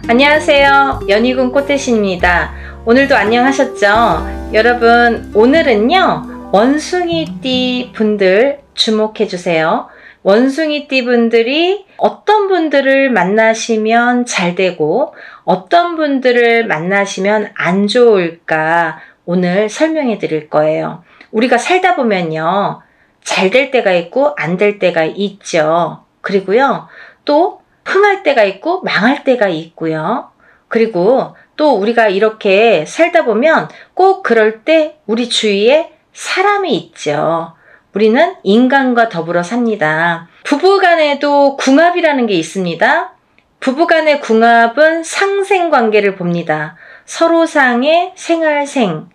안녕하세요. 연희군 꽃대신입니다. 오늘도 안녕하셨죠? 여러분, 오늘은요 원숭이띠 분들 주목해주세요. 원숭이띠 분들이 어떤 분들을 만나시면 잘 되고 어떤 분들을 만나시면 안 좋을까 오늘 설명해 드릴 거예요. 우리가 살다 보면요 잘 될 때가 있고 안 될 때가 있죠. 그리고요 또 흥할 때가 있고 망할 때가 있고요. 그리고 또 우리가 이렇게 살다 보면 꼭 그럴 때 우리 주위에 사람이 있죠. 우리는 인간과 더불어 삽니다. 부부간에도 궁합이라는 게 있습니다. 부부간의 궁합은 상생관계를 봅니다. 서로상의 생활생,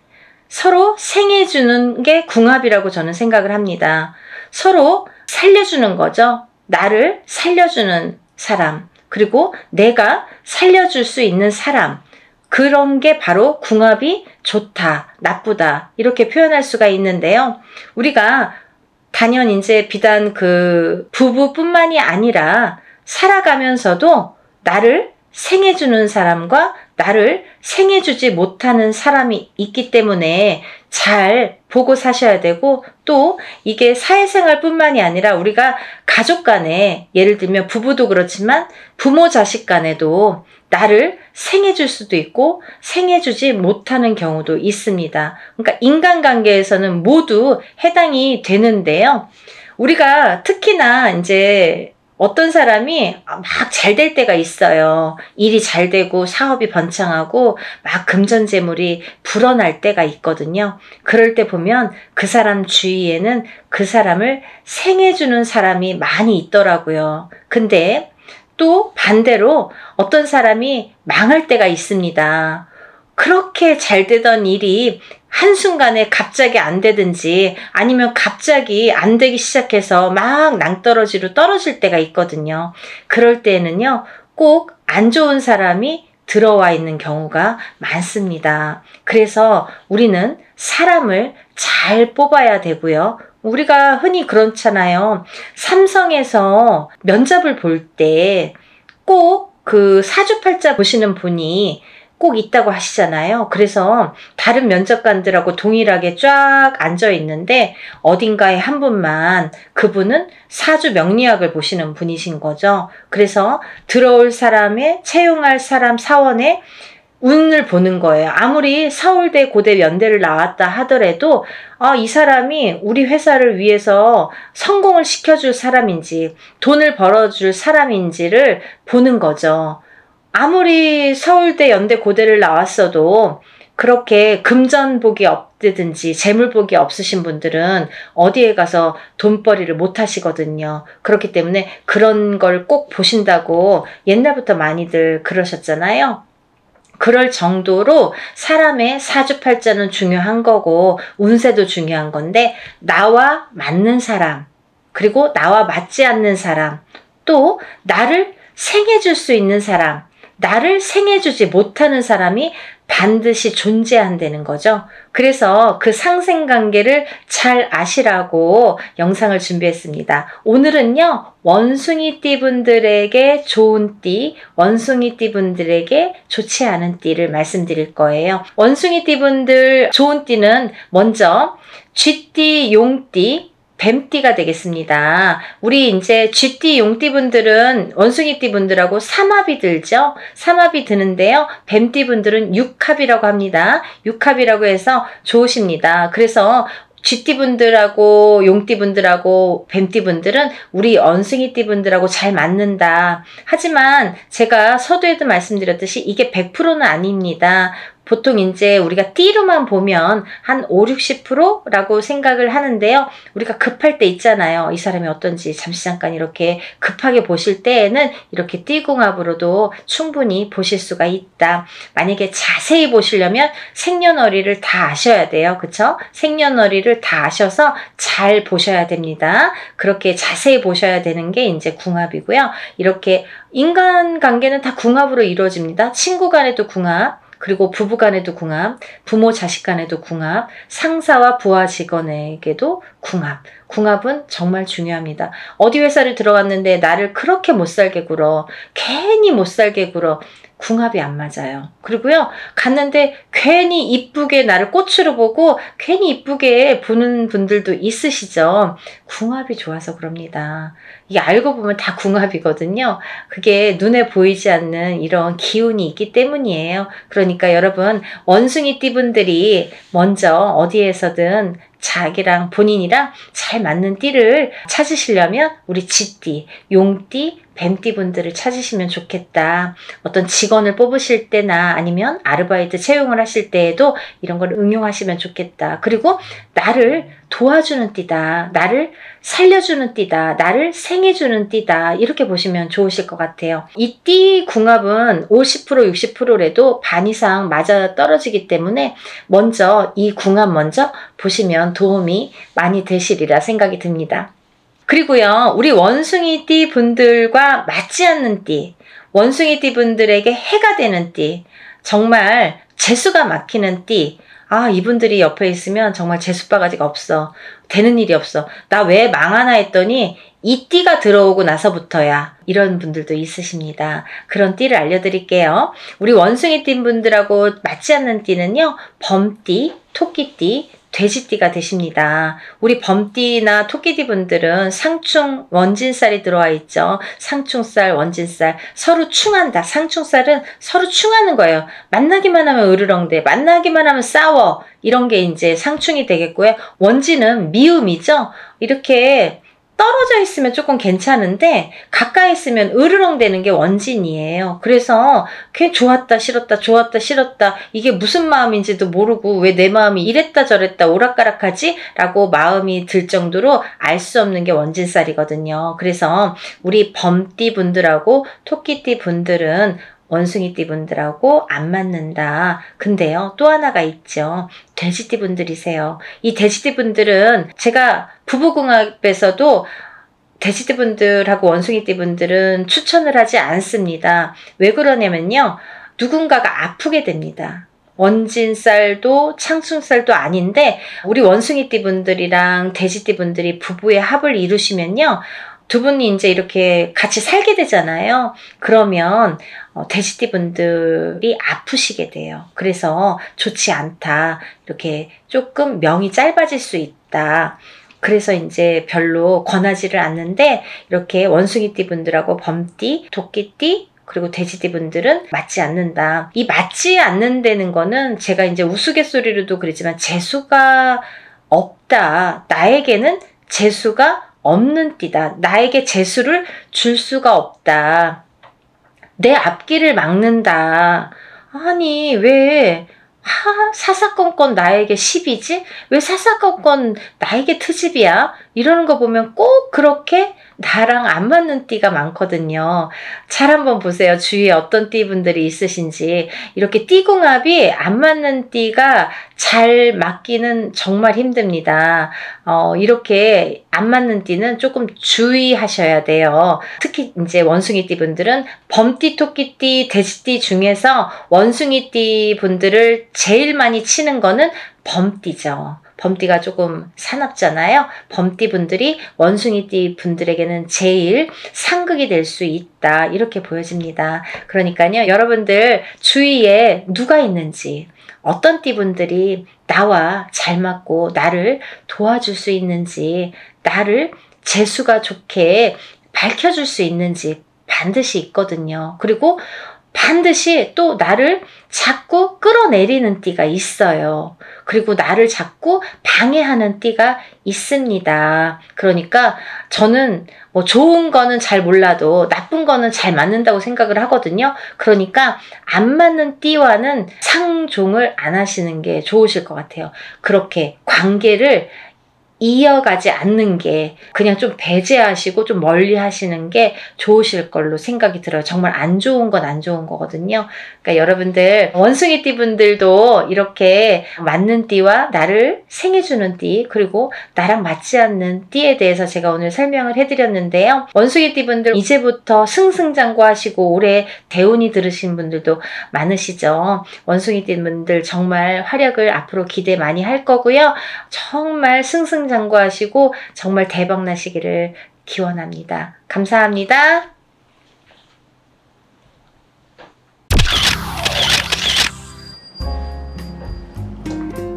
서로 생해주는 게 궁합이라고 저는 생각을 합니다. 서로 살려주는 거죠. 나를 살려주는 사람, 그리고 내가 살려줄 수 있는 사람, 그런 게 바로 궁합이 좋다, 나쁘다 이렇게 표현할 수가 있는데요. 우리가 단연 이제 비단 그 부부뿐만이 아니라 살아가면서도 나를 생해주는 사람과 나를 생해주지 못하는 사람이 있기 때문에 잘 보고 사셔야 되고, 또 이게 사회생활 뿐만이 아니라 우리가 가족 간에, 예를 들면 부부도 그렇지만 부모 자식 간에도 나를 생해줄 수도 있고 생해주지 못하는 경우도 있습니다. 그러니까 인간관계에서는 모두 해당이 되는데요. 우리가 특히나 이제 어떤 사람이 막 잘 될 때가 있어요. 일이 잘 되고 사업이 번창하고 막 금전재물이 불어날 때가 있거든요. 그럴 때 보면 그 사람 주위에는 그 사람을 생해주는 사람이 많이 있더라고요. 근데 또 반대로 어떤 사람이 망할 때가 있습니다. 그렇게 잘 되던 일이 한순간에 갑자기 안 되든지 아니면 갑자기 안 되기 시작해서 막 낭떠러지로 떨어질 때가 있거든요. 그럴 때는요 꼭 안 좋은 사람이 들어와 있는 경우가 많습니다. 그래서 우리는 사람을 잘 뽑아야 되고요. 우리가 흔히 그렇잖아요. 삼성에서 면접을 볼 때 꼭 그 사주팔자 보시는 분이 꼭 있다고 하시잖아요. 그래서 다른 면접관들하고 동일하게 쫙 앉아 있는데 어딘가에 한 분만, 그분은 사주 명리학을 보시는 분이신 거죠. 그래서 들어올 사람의, 채용할 사람 사원의 운을 보는 거예요. 아무리 서울대, 고대, 연대를 나왔다 하더라도 이 사람이 우리 회사를 위해서 성공을 시켜줄 사람인지 돈을 벌어줄 사람인지를 보는 거죠. 아무리 서울대, 연대, 고대를 나왔어도 그렇게 금전복이 없다든지 재물복이 없으신 분들은 어디에 가서 돈벌이를 못 하시거든요. 그렇기 때문에 그런 걸 꼭 보신다고 옛날부터 많이들 그러셨잖아요. 그럴 정도로 사람의 사주팔자는 중요한 거고 운세도 중요한 건데, 나와 맞는 사람, 그리고 나와 맞지 않는 사람, 또 나를 생해줄 수 있는 사람, 나를 생해주지 못하는 사람이 반드시 존재한다는 거죠. 그래서 그 상생관계를 잘 아시라고 영상을 준비했습니다. 오늘은요 원숭이띠 분들에게 좋은 띠, 원숭이띠 분들에게 좋지 않은 띠를 말씀드릴 거예요. 원숭이띠 분들 좋은 띠는 먼저 쥐띠, 용띠, 뱀띠가 되겠습니다. 우리 이제 쥐띠, 용띠 분들은 원숭이띠 분들하고 삼합이 들죠. 삼합이 드는데요. 뱀띠 분들은 육합이라고 합니다. 육합이라고 해서 좋으십니다. 그래서 쥐띠 분들하고 용띠 분들하고 뱀띠 분들은 우리 원숭이띠 분들하고 잘 맞는다. 하지만 제가 서두에도 말씀드렸듯이 이게 100%는 아닙니다. 보통 이제 우리가 띠로만 보면 한 50~60%라고 생각을 하는데요. 우리가 급할 때 있잖아요. 이 사람이 어떤지 잠시 잠깐 이렇게 급하게 보실 때에는 이렇게 띠궁합으로도 충분히 보실 수가 있다. 만약에 자세히 보시려면 생년월일을 다 아셔야 돼요. 그쵸? 생년월일을 다 아셔서 잘 보셔야 됩니다. 그렇게 자세히 보셔야 되는 게 이제 궁합이고요. 이렇게 인간관계는 다 궁합으로 이루어집니다. 친구 간에도 궁합, 그리고 부부 간에도 궁합, 부모 자식 간에도 궁합, 상사와 부하 직원에게도 궁합. 궁합은 정말 중요합니다. 어디 회사를 들어갔는데 나를 그렇게 못살게 굴어. 괜히 못살게 굴어. 궁합이 안 맞아요. 그리고요, 갔는데 괜히 이쁘게 나를 꽃으로 보고 괜히 이쁘게 보는 분들도 있으시죠. 궁합이 좋아서 그럽니다. 이게 알고 보면 다 궁합이거든요. 그게 눈에 보이지 않는 이런 기운이 있기 때문이에요. 그러니까 여러분, 원숭이띠 분들이 먼저 어디에서든 자기랑 본인이랑 잘 맞는 띠를 찾으시려면 우리 쥐띠, 용띠, 뱀띠 분들을 찾으시면 좋겠다. 어떤 직원을 뽑으실 때나 아니면 아르바이트 채용을 하실 때에도 이런 걸 응용하시면 좋겠다. 그리고 나를 도와주는 띠다. 나를 살려주는 띠다. 나를 생해주는 띠다. 이렇게 보시면 좋으실 것 같아요. 이 띠 궁합은 50% 60%라도 반 이상 맞아 떨어지기 때문에 먼저 이 궁합 먼저 보시면 도움이 많이 되시리라 생각이 듭니다. 그리고요, 우리 원숭이띠 분들과 맞지 않는 띠, 원숭이띠 분들에게 해가 되는 띠, 정말 재수가 막히는 띠, 아, 이분들이 옆에 있으면 정말 재수바가지가 없어. 되는 일이 없어. 나 왜 망하나 했더니 이 띠가 들어오고 나서부터야. 이런 분들도 있으십니다. 그런 띠를 알려드릴게요. 우리 원숭이띠 분들하고 맞지 않는 띠는요, 범띠, 토끼띠, 돼지띠가 되십니다. 우리 범띠나 토끼띠 분들은 상충 원진살이 들어와 있죠. 상충살, 원진살. 서로 충한다. 상충살은 서로 충하는 거예요. 만나기만 하면 으르렁대. 만나기만 하면 싸워. 이런 게 이제 상충이 되겠고요. 원진은 미움이죠. 이렇게 떨어져 있으면 조금 괜찮은데 가까이 있으면 으르렁대는 게 원진이에요. 그래서 그냥 좋았다 싫었다 좋았다 싫었다 이게 무슨 마음인지도 모르고 왜 내 마음이 이랬다 저랬다 오락가락하지? 라고 마음이 들 정도로 알 수 없는 게 원진살이거든요. 그래서 우리 범띠 분들하고 토끼띠 분들은 원숭이띠 분들하고 안 맞는다. 근데요, 또 하나가 있죠. 돼지띠 분들이세요. 이 돼지띠 분들은 제가 부부궁합에서도 돼지띠 분들하고 원숭이띠 분들은 추천을 하지 않습니다. 왜 그러냐면요, 누군가가 아프게 됩니다. 원진살도 창충살도 아닌데 우리 원숭이띠 분들이랑 돼지띠 분들이 부부의 합을 이루시면요, 두 분이 이제 이렇게 같이 살게 되잖아요. 그러면 돼지띠 분들이 아프시게 돼요. 그래서 좋지 않다. 이렇게 조금 명이 짧아질 수 있다. 그래서 이제 별로 권하지를 않는데 이렇게 원숭이띠 분들하고 범띠, 토끼띠, 그리고 돼지띠 분들은 맞지 않는다. 이 맞지 않는다는 거는 제가 이제 우스갯소리로도 그랬지만 재수가 없다. 나에게는 재수가 없는 띠다. 나에게 재수를 줄 수가 없다. 내 앞길을 막는다. 아니 왜 사사건건 나에게 시비지? 왜 사사건건 나에게 트집이야? 이러는 거 보면 꼭 그렇게 나랑 안 맞는 띠가 많거든요. 잘 한번 보세요. 주위에 어떤 띠분들이 있으신지. 이렇게 띠궁합이 안 맞는 띠가 잘 맞기는 정말 힘듭니다. 이렇게 안 맞는 띠는 조금 주의하셔야 돼요. 특히 이제 원숭이띠 분들은 범띠, 토끼띠, 돼지띠 중에서 원숭이띠 분들을 제일 많이 치는 거는 범띠죠. 범띠가 조금 사납잖아요. 범띠 분들이 원숭이띠 분들에게는 제일 상극이 될 수 있다. 이렇게 보여집니다. 그러니까요, 여러분들 주위에 누가 있는지, 어떤 띠분들이 나와 잘 맞고 나를 도와줄 수 있는지, 나를 재수가 좋게 밝혀줄 수 있는지 반드시 있거든요. 그리고 반드시 또 나를 자꾸 끌어내리는 띠가 있어요. 그리고 나를 자꾸 방해하는 띠가 있습니다. 그러니까 저는 뭐 좋은 거는 잘 몰라도 나쁜 거는 잘 맞는다고 생각을 하거든요. 그러니까 안 맞는 띠와는 상종을 안 하시는 게 좋으실 것 같아요. 그렇게 관계를 이어가지 않는 게, 그냥 좀 배제하시고 좀 멀리 하시는 게 좋으실 걸로 생각이 들어요. 정말 안 좋은 건 안 좋은 거거든요. 그러니까 여러분들 원숭이띠 분들도 이렇게 맞는 띠와 나를 생해주는 띠, 그리고 나랑 맞지 않는 띠에 대해서 제가 오늘 설명을 해드렸는데요. 원숭이띠 분들 이제부터 승승장구하시고 올해 대운이 들으신 분들도 많으시죠. 원숭이띠 분들 정말 활약을 앞으로 기대 많이 할 거고요. 정말 승승장구 승승장구하시고 정말 대박 나시기를 기원합니다. 감사합니다.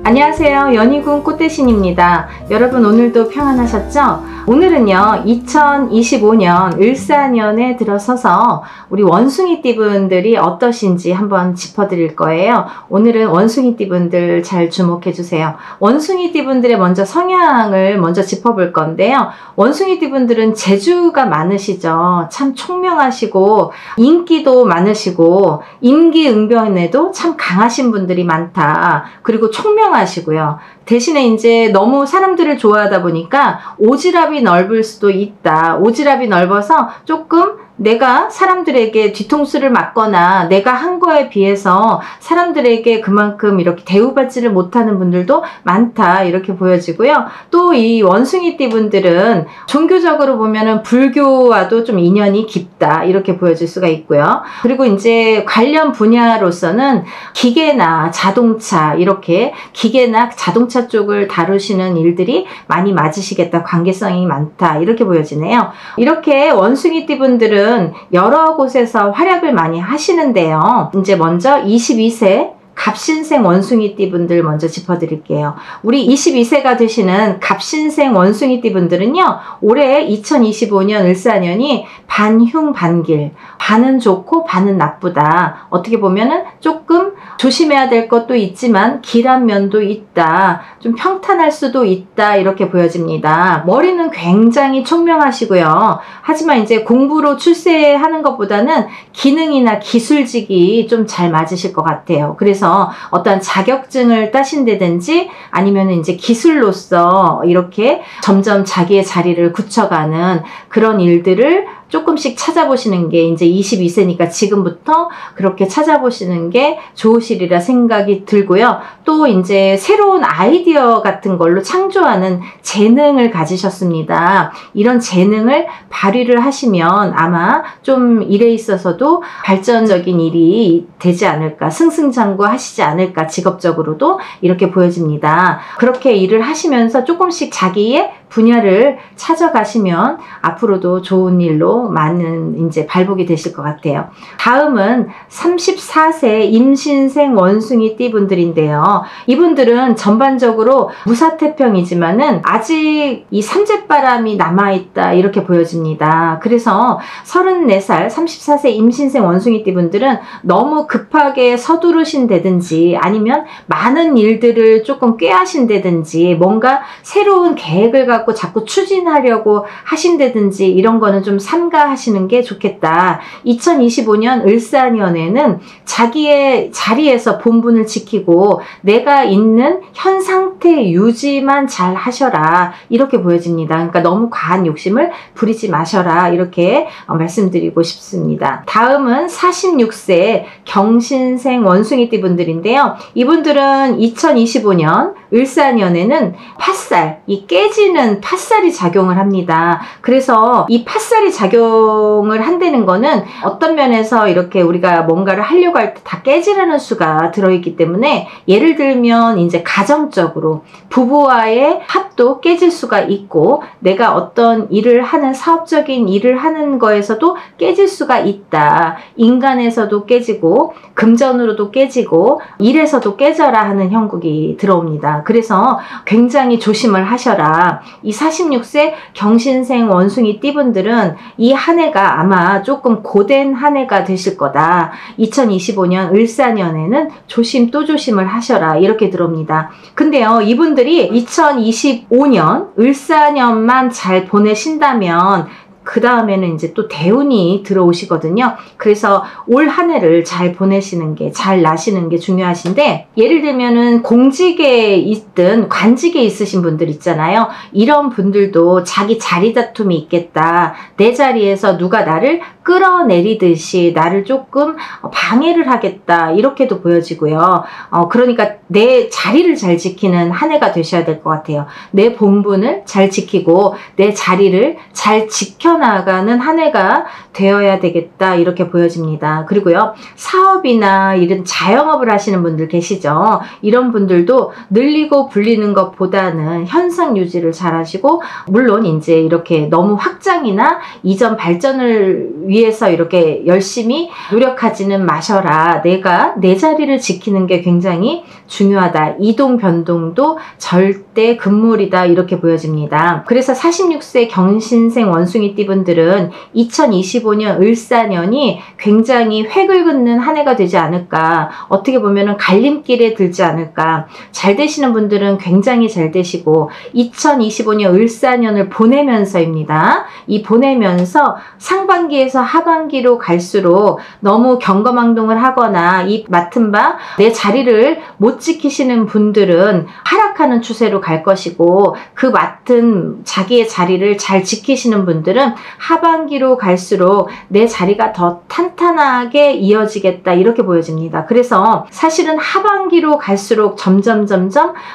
안녕하세요. 연희군 꽃대신입니다. 여러분 오늘도 평안하셨죠? 오늘은요 2025년 을사년에 들어서서 우리 원숭이띠분들이 어떠신지 한번 짚어드릴 거예요. 오늘은 원숭이띠분들 잘 주목해 주세요. 원숭이띠분들의 먼저 성향을 먼저 짚어볼 건데요. 원숭이띠분들은 재주가 많으시죠. 참 총명하시고 인기도 많으시고 임기응변에도 참 강하신 분들이 많다. 그리고 총명하시고요. 대신에 이제 너무 사람들을 좋아하다 보니까 오지랖이 넓을 수도 있다. 오지랖이 넓어서 조금 내가 사람들에게 뒤통수를 맞거나 내가 한 거에 비해서 사람들에게 그만큼 이렇게 대우받지를 못하는 분들도 많다 이렇게 보여지고요. 또 이 원숭이띠 분들은 종교적으로 보면은 불교와도 좀 인연이 깊다 이렇게 보여질 수가 있고요. 그리고 이제 관련 분야로서는 기계나 자동차 이렇게 기계나 자동차 쪽을 다루시는 일들이 많이 맞으시겠다. 관계성이 많다 이렇게 보여지네요. 이렇게 원숭이띠 분들은 여러 곳에서 활약을 많이 하시는데요. 이제 먼저 22세 갑신생 원숭이띠 분들 먼저 짚어드릴게요. 우리 22세가 되시는 갑신생 원숭이띠 분들은요. 올해 2025년 을사년이 반흉반길, 반은 좋고 반은 나쁘다. 어떻게 보면은 조금 조심해야 될 것도 있지만 길한 면도 있다. 좀 평탄할 수도 있다. 이렇게 보여집니다. 머리는 굉장히 총명하시고요. 하지만 이제 공부로 출세하는 것보다는 기능이나 기술직이 좀 잘 맞으실 것 같아요. 그래서 어떤 자격증을 따신다든지 아니면 이제 기술로서 이렇게 점점 자기의 자리를 굳혀가는 그런 일들을 조금씩 찾아보시는 게 이제 22세니까 지금부터 그렇게 찾아보시는 게 좋으시리라 생각이 들고요. 또 이제 새로운 아이디어 같은 걸로 창조하는 재능을 가지셨습니다. 이런 재능을 발휘를 하시면 아마 좀 일에 있어서도 발전적인 일이 되지 않을까, 승승장구 하시지 않을까, 직업적으로도 이렇게 보여집니다. 그렇게 일을 하시면서 조금씩 자기의 분야를 찾아가시면 앞으로도 좋은 일로 많은 이제 발복이 되실 것 같아요. 다음은 34세 임신생 원숭이띠 분들인데요. 이분들은 전반적으로 무사태평이지만은 아직 이 삼재바람이 남아있다 이렇게 보여집니다. 그래서 34살 34세 임신생 원숭이띠 분들은 너무 급하게 서두르신다든지 아니면 많은 일들을 조금 꾀하신다든지 뭔가 새로운 계획을 갖고 자꾸 추진하려고 하신다든지 이런 거는 좀 삼가하시는 게 좋겠다. 2025년 을사년에는 자기의 자리에서 본분을 지키고 내가 있는 현 상태 유지만 잘 하셔라 이렇게 보여집니다. 그러니까 너무 과한 욕심을 부리지 마셔라 이렇게 말씀드리고 싶습니다. 다음은 46세 경신생 원숭이띠 분들인데요. 이분들은 2025년 을사년에는 팥살, 이 깨지는 팥살이 작용을 합니다. 그래서 이 팥살이 작용을 한다는 거는 어떤 면에서 이렇게 우리가 뭔가를 하려고 할 때 다 깨지라는 수가 들어있기 때문에 예를 들면 이제 가정적으로 부부와의 합도 깨질 수가 있고 내가 어떤 일을 하는 사업적인 일을 하는 거에서도 깨질 수가 있다. 인간에서도 깨지고 금전으로도 깨지고 일에서도 깨져라 하는 형국이 들어옵니다. 그래서 굉장히 조심을 하셔라. 이 46세 경신생 원숭이 띠분들은 이 한 해가 아마 조금 고된 한 해가 되실 거다. 2025년 을사년에는 조심 또 조심을 하셔라 이렇게 들어옵니다. 근데요 이분들이 2025년 을사년만 잘 보내신다면 그 다음에는 이제 또 대운이 들어오시거든요. 그래서 올 한 해를 잘 보내시는 게, 잘 나시는 게 중요하신데, 예를 들면은 공직에 있든 관직에 있으신 분들 있잖아요. 이런 분들도 자기 자리 다툼이 있겠다. 내 자리에서 누가 나를 끌어내리듯이 나를 조금 방해를 하겠다. 이렇게도 보여지고요. 그러니까 내 자리를 잘 지키는 한 해가 되셔야 될 것 같아요. 내 본분을 잘 지키고 내 자리를 잘 지켜 지켜나가는 한 해가 되어야 되겠다 이렇게 보여집니다. 그리고요, 사업이나 이런 자영업을 하시는 분들 계시죠. 이런 분들도 늘리고 불리는 것보다는 현상 유지를 잘 하시고, 물론 이제 이렇게 너무 확장이나 이전 발전을 위해서 이렇게 열심히 노력하지는 마셔라. 내가 내 자리를 지키는 게 굉장히 중요하다. 이동 변동도 절대 금물이다 이렇게 보여집니다. 그래서 46세 경신생 원숭이띠 분들은 2025년 을사년이 굉장히 획을 긋는 한 해가 되지 않을까, 어떻게 보면은 갈림길에 들지 않을까. 잘 되시는 분들은 굉장히 잘 되시고, 2025년 을사년을 보내면서입니다. 이 보내면서 상반기에서 하반기로 갈수록 너무 경거망동을 하거나 이 맡은 바 내 자리를 못 지키시는 분들은 하락하는 추세로 갈 것이고, 그 맡은 자기의 자리를 잘 지키시는 분들은 하반기로 갈수록 내 자리가 더 탄탄하게 이어지겠다 이렇게 보여집니다. 그래서 사실은 하반기로 갈수록 점점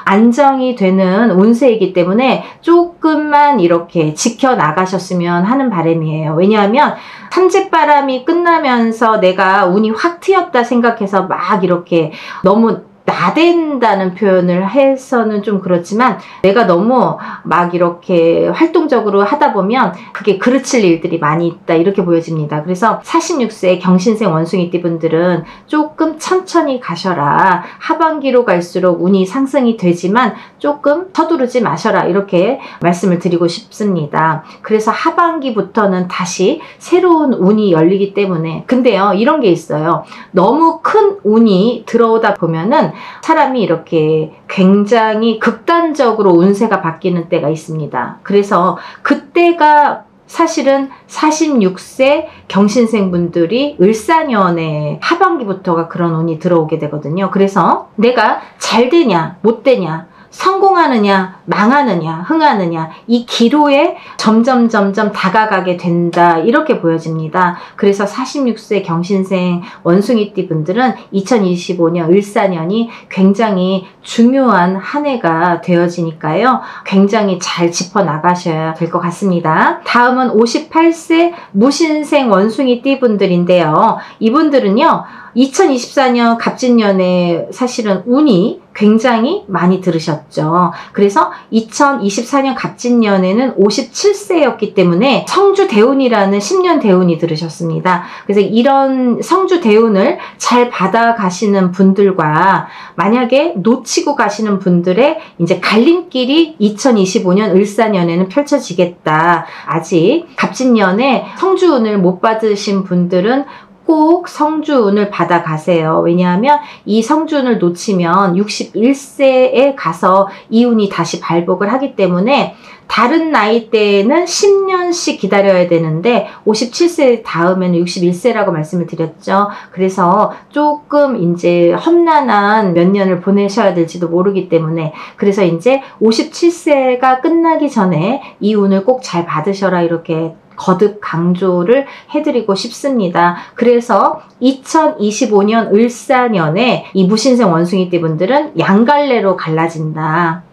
안정이 되는 운세이기 때문에 조금만 이렇게 지켜나가셨으면 하는 바람이에요. 왜냐하면 삼재바람이 끝나면서 내가 운이 확 트였다 생각해서 막 이렇게 너무 나댄다는 표현을 해서는 좀 그렇지만, 내가 너무 막 이렇게 활동적으로 하다 보면 그게 그르칠 일들이 많이 있다 이렇게 보여집니다. 그래서 46세 경신생 원숭이띠 분들은 조금 천천히 가셔라. 하반기로 갈수록 운이 상승이 되지만 조금 서두르지 마셔라 이렇게 말씀을 드리고 싶습니다. 그래서 하반기부터는 다시 새로운 운이 열리기 때문에. 근데요, 이런 게 있어요. 너무 큰 운이 들어오다 보면은 사람이 이렇게 굉장히 극단적으로 운세가 바뀌는 때가 있습니다. 그래서 그때가 사실은 46세 경신생 분들이 을사년에 하반기부터가 그런 운이 들어오게 되거든요. 그래서 내가 잘 되냐 못 되냐, 성공하느냐 망하느냐 흥하느냐, 이 기로에 점점 다가가게 된다 이렇게 보여집니다. 그래서 46세 경신생 원숭이띠 분들은 2025년 을사년이 굉장히 중요한 한 해가 되어지니까요, 굉장히 잘 짚어나가셔야 될 것 같습니다. 다음은 58세 무신생 원숭이띠 분들인데요. 이분들은요, 2024년 갑진년에 사실은 운이 굉장히 많이 들으셨죠. 그래서 2024년 갑진년에는 57세였기 때문에 성주 대운이라는 10년 대운이 들으셨습니다. 그래서 이런 성주 대운을 잘 받아가시는 분들과 만약에 놓치고 가시는 분들의 이제 갈림길이 2025년 을사년에는 펼쳐지겠다. 아직 갑진년에 성주운을 못 받으신 분들은 꼭 성주운을 받아가세요. 왜냐하면 이 성주운을 놓치면 61세에 가서 이 운이 다시 발복을 하기 때문에 다른 나이대에는 10년씩 기다려야 되는데 57세 다음에는 61세라고 말씀을 드렸죠. 그래서 조금 이제 험난한 몇 년을 보내셔야 될지도 모르기 때문에, 그래서 이제 57세가 끝나기 전에 이 운을 꼭 잘 받으셔라 이렇게 거듭 강조를 해드리고 싶습니다. 그래서 2025년 을사년에 이 무신생 원숭이띠 분들은 양갈래로 갈라진다.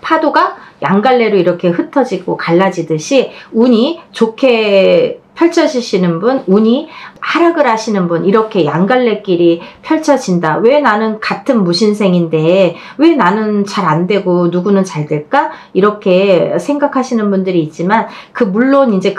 파도가 양갈래로 이렇게 흩어지고 갈라지듯이 운이 좋게 펼쳐지시는 분, 운이 하락을 하시는 분, 이렇게 양갈래길이 펼쳐진다. 왜 나는 같은 무신생인데 왜 나는 잘 안 되고 누구는 잘 될까? 이렇게 생각하시는 분들이 있지만, 물론 이제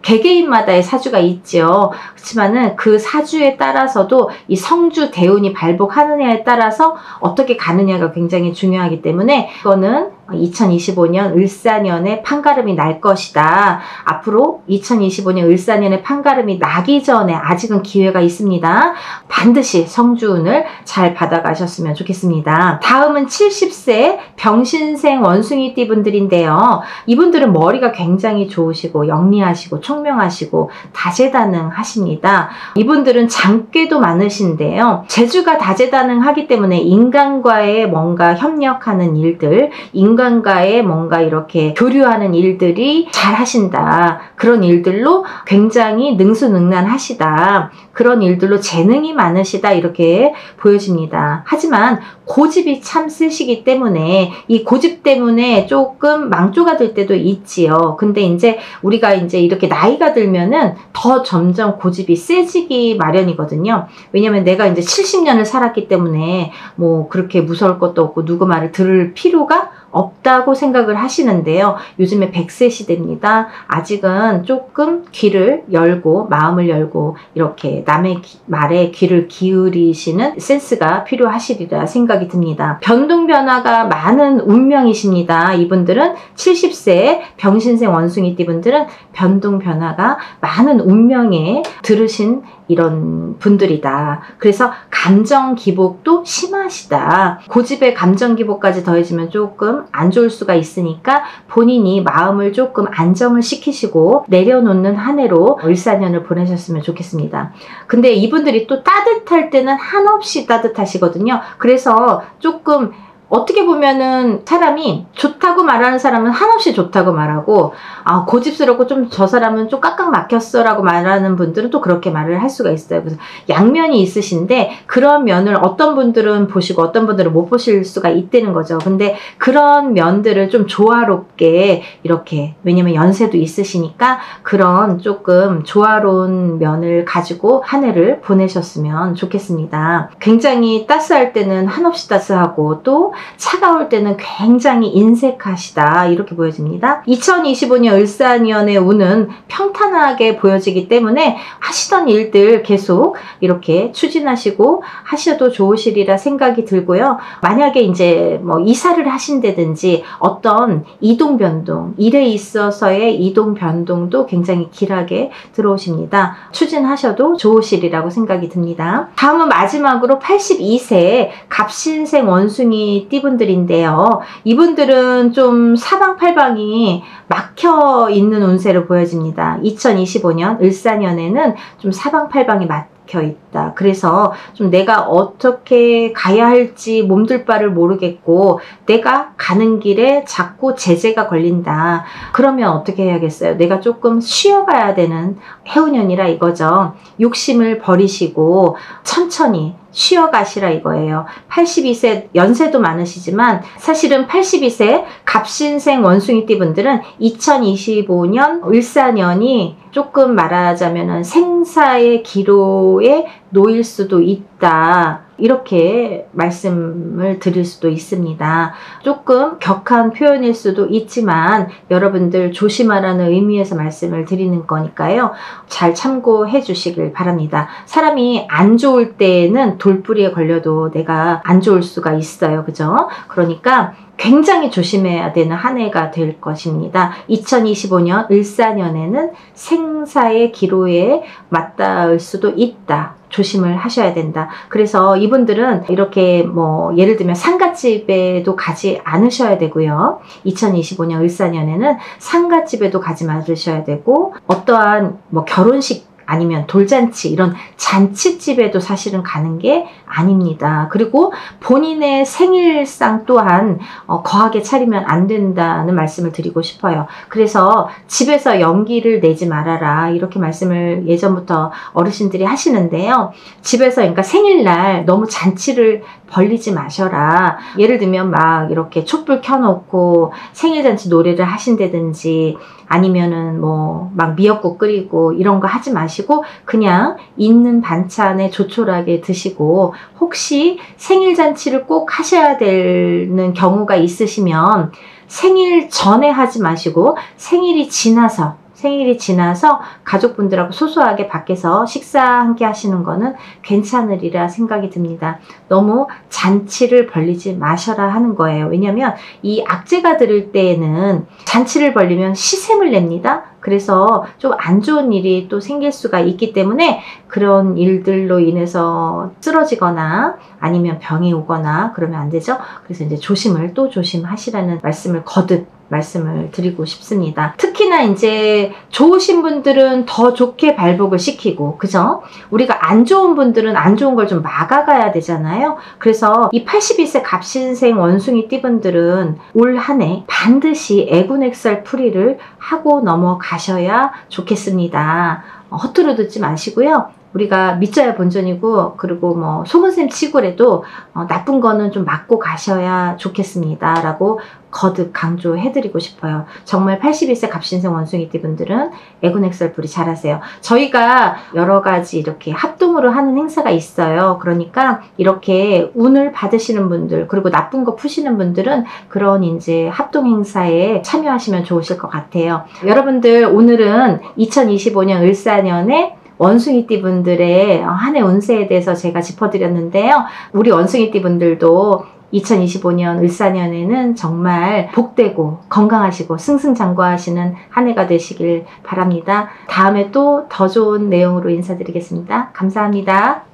개개인마다의 사주가 있죠. 그렇지만은 그 사주에 따라서도 이 성주 대운이 발복하느냐에 따라서 어떻게 가느냐가 굉장히 중요하기 때문에, 이거는 2025년 을사년에 판가름이 날 것이다. 앞으로 2025년 을사년에 판가름이 나기 전에 아직은 기회가 있습니다. 반드시 성주운을 잘 받아가셨으면 좋겠습니다. 다음은 70세 병신생 원숭이띠 분들인데요. 이분들은 머리가 굉장히 좋으시고 영리하시고 총명하시고 다재다능하십니다. 이분들은 장꾀도 많으신데요. 재주가 다재다능하기 때문에 인간과의 뭔가 협력하는 일들, 누군가의 뭔가 이렇게 교류하는 일들이 잘 하신다. 그런 일들로 굉장히 능수능란하시다. 그런 일들로 재능이 많으시다. 이렇게 보여집니다. 하지만 고집이 참 세시기 때문에 이 고집 때문에 조금 망조가 될 때도 있지요. 근데 이제 우리가 이제 이렇게 나이가 들면은 더 점점 고집이 세지기 마련이거든요. 왜냐면 내가 이제 70년을 살았기 때문에 뭐 그렇게 무서울 것도 없고 누구 말을 들을 필요가 없다고 생각을 하시는데요. 요즘에 100세 시대입니다. 아직은 조금 귀를 열고 마음을 열고 이렇게 남의 말에 귀를 기울이시는 센스가 필요하시리라 생각이 듭니다. 변동 변화가 많은 운명이십니다. 이분들은 70세 병신생 원숭이띠 분들은 변동 변화가 많은 운명에 들으신 이런 분들이다. 그래서 감정 기복도 심하시다. 고집에 감정 기복까지 더해지면 조금 안 좋을 수가 있으니까 본인이 마음을 조금 안정을 시키시고 내려놓는 한 해로 을사년을 보내셨으면 좋겠습니다. 근데 이분들이 또 따뜻할 때는 한없이 따뜻하시거든요. 그래서 조금 어떻게 보면은 사람이 좋다고 말하는 사람은 한없이 좋다고 말하고, 아, 고집스럽고 좀 저 사람은 좀 깍깍 막혔어 라고 말하는 분들은 또 그렇게 말을 할 수가 있어요. 그래서 양면이 있으신데 그런 면을 어떤 분들은 보시고 어떤 분들은 못 보실 수가 있다는 거죠. 근데 그런 면들을 좀 조화롭게 이렇게, 왜냐면 연세도 있으시니까 그런 조금 조화로운 면을 가지고 한 해를 보내셨으면 좋겠습니다. 굉장히 따스할 때는 한없이 따스하고 또 차가울 때는 굉장히 인색하시다. 이렇게 보여집니다. 2025년 을사년의 운은 평탄하게 보여지기 때문에 하시던 일들 계속 이렇게 추진하시고 하셔도 좋으시리라 생각이 들고요. 만약에 이제 뭐 이사를 하신다든지 어떤 이동 변동, 일에 있어서의 이동 변동도 굉장히 길하게 들어오십니다. 추진하셔도 좋으시리라고 생각이 듭니다. 다음은 마지막으로 82세 갑신생 원숭이 띠분들인데요. 이분들은 좀 사방팔방이 막혀 있는 운세로 보여집니다. 2025년 을사년에는 좀 사방팔방이 막혀 있다. 그래서 좀 내가 어떻게 가야 할지 몸둘 바를 모르겠고 내가 가는 길에 자꾸 제재가 걸린다. 그러면 어떻게 해야겠어요? 내가 조금 쉬어가야 되는 해운년이라 이거죠. 욕심을 버리시고 천천히 쉬어가시라 이거예요. 82세 연세도 많으시지만 사실은 82세 갑신생 원숭이띠 분들은 2025년 을사년이 조금 말하자면 생사의 기로에 놓일 수도 있다. 이렇게 말씀을 드릴 수도 있습니다. 조금 격한 표현일 수도 있지만 여러분들 조심하라는 의미에서 말씀을 드리는 거니까요. 잘 참고해 주시길 바랍니다. 사람이 안 좋을 때는 돌뿌리에 걸려도 내가 안 좋을 수가 있어요. 그죠? 그러니까 굉장히 조심해야 되는 한 해가 될 것입니다. 2025년 을사년에는 생사의 기로에 맞닿을 수도 있다. 조심을 하셔야 된다. 그래서 이분들은 이렇게 뭐 예를 들면 상갓집에도 가지 않으셔야 되고요. 2025년 을사년에는 상갓집에도 가지 말으셔야 되고 어떠한 뭐 결혼식 아니면 돌잔치 이런 잔치집에도 사실은 가는 게 아닙니다. 그리고 본인의 생일상 또한 거하게 차리면 안 된다는 말씀을 드리고 싶어요. 그래서 집에서 연기를 내지 말아라 이렇게 말씀을 예전부터 어르신들이 하시는데요. 집에서 그러니까 생일날 너무 잔치를 벌리지 마셔라. 예를 들면 막 이렇게 촛불 켜놓고 생일잔치 노래를 하신다든지 아니면은 뭐 막 미역국 끓이고 이런 거 하지 마시고 그냥 있는 반찬에 조촐하게 드시고 혹시 생일잔치를 꼭 하셔야 되는 경우가 있으시면 생일 전에 하지 마시고 생일이 지나서 가족분들하고 소소하게 밖에서 식사 함께 하시는 거는 괜찮으리라 생각이 듭니다. 너무 잔치를 벌리지 마셔라 하는 거예요. 왜냐하면 이 악재가 들을 때에는 잔치를 벌리면 시샘을 냅니다. 그래서 좀 안 좋은 일이 또 생길 수가 있기 때문에 그런 일들로 인해서 쓰러지거나 아니면 병이 오거나 그러면 안 되죠. 그래서 이제 조심을 또 조심하시라는 말씀을 거듭 말씀을 드리고 싶습니다. 특히나 이제 좋으신 분들은 더 좋게 발복을 시키고, 그죠? 우리가 안 좋은 분들은 안 좋은 걸 좀 막아가야 되잖아요. 그래서 이 81세 갑신생 원숭이띠 분들은 올 한 해 반드시 애군액살 풀이를 하고 넘어가셔야 좋겠습니다. 허투루 듣지 마시고요. 우리가 믿져야 본전이고, 그리고 뭐 소문샘 치고라도 나쁜 거는 좀 막고 가셔야 좋겠습니다 라고 거듭 강조해드리고 싶어요. 정말 81세 갑신생 원숭이띠 분들은 애군액살풀이 잘하세요. 저희가 여러 가지 이렇게 합동으로 하는 행사가 있어요. 그러니까 이렇게 운을 받으시는 분들, 그리고 나쁜 거 푸시는 분들은 그런 이제 합동 행사에 참여하시면 좋으실 것 같아요. 여러분들, 오늘은 2025년 을사년에 원숭이띠 분들의 한 해 운세에 대해서 제가 짚어드렸는데요. 우리 원숭이띠 분들도 2025년 을사년에는 정말 복되고 건강하시고 승승장구하시는 한 해가 되시길 바랍니다. 다음에 또 더 좋은 내용으로 인사드리겠습니다. 감사합니다.